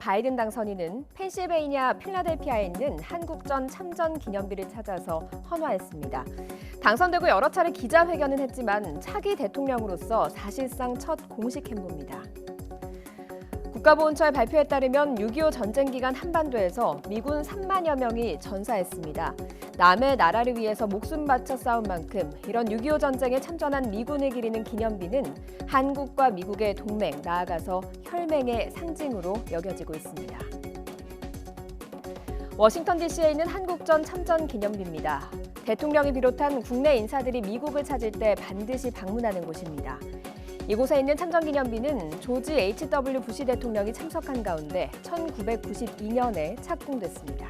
바이든 당선인은 펜실베이니아 필라델피아에 있는 한국전 참전 기념비를 찾아서 헌화했습니다. 당선되고 여러 차례 기자회견은 했지만 차기 대통령으로서 사실상 첫 공식 행보입니다. 국가보훈처의 발표에 따르면 6.25 전쟁 기간 한반도에서 미군 3만여 명이 전사했습니다. 남의 나라를 위해서 목숨 바쳐 싸운 만큼 이런 6.25 전쟁에 참전한 미군을 기리는 기념비는 한국과 미국의 동맹, 나아가서 혈맹의 상징으로 여겨지고 있습니다. 워싱턴 DC에 있는 한국전 참전 기념비입니다. 대통령이 비롯한 국내 인사들이 미국을 찾을 때 반드시 방문하는 곳입니다. 이곳에 있는 참전기념비는 조지 H.W. 부시 대통령이 참석한 가운데 1992년에 착공됐습니다.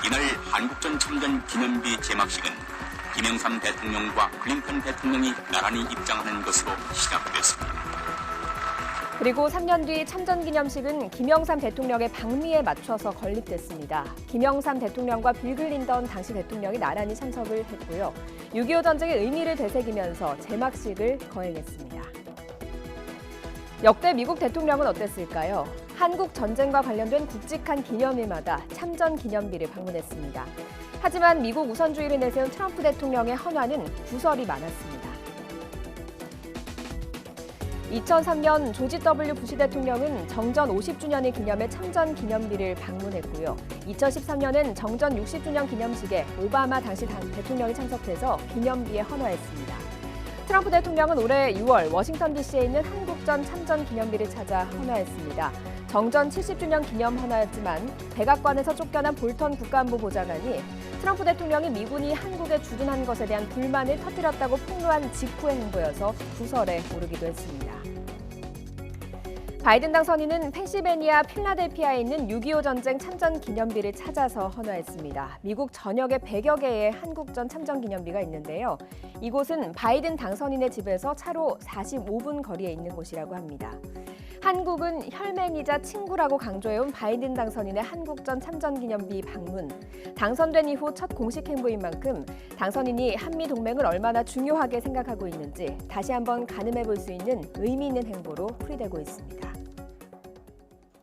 이날 한국전 참전 기념비 제막식은 김영삼 대통령과 클린턴 대통령이 나란히 입장하는 것으로 시작됐습니다. 그리고 3년 뒤 참전기념식은 김영삼 대통령의 방미에 맞춰서 건립됐습니다. 김영삼 대통령과 빌 클린턴 당시 대통령이 나란히 참석을 했고요. 6.25 전쟁의 의미를 되새기면서 제막식을 거행했습니다. 역대 미국 대통령은 어땠을까요? 한국 전쟁과 관련된 굵직한 기념일마다 참전 기념비를 방문했습니다. 하지만 미국 우선주의를 내세운 트럼프 대통령의 헌화는 구설이 많았습니다. 2003년 조지 W. 부시 대통령은 정전 50주년을 기념해 참전 기념비를 방문했고요. 2013년엔 정전 60주년 기념식에 오바마 당시 대통령이 참석해서 기념비에 헌화했습니다. 트럼프 대통령은 올해 6월 워싱턴 DC에 있는 한국전 참전 기념비를 찾아 헌화했습니다. 정전 70주년 기념 헌화였지만 백악관에서 쫓겨난 볼턴 국가안보 보좌관이 트럼프 대통령이 미군이 한국에 주둔한 것에 대한 불만을 터뜨렸다고 폭로한 직후의 행보여서 구설에 오르기도 했습니다. 바이든 당선인은 펜실베이니아 필라델피아에 있는 6.25 전쟁 참전 기념비를 찾아서 헌화했습니다. 미국 전역에 100여 개의 한국전 참전 기념비가 있는데요. 이곳은 바이든 당선인의 집에서 차로 45분 거리에 있는 곳이라고 합니다. 한국은 혈맹이자 친구라고 강조해온 바이든 당선인의 한국전 참전기념비 방문. 당선된 이후 첫 공식 행보인 만큼 당선인이 한미 동맹을 얼마나 중요하게 생각하고 있는지 다시 한번 가늠해 볼 수 있는 의미 있는 행보로 풀이되고 있습니다.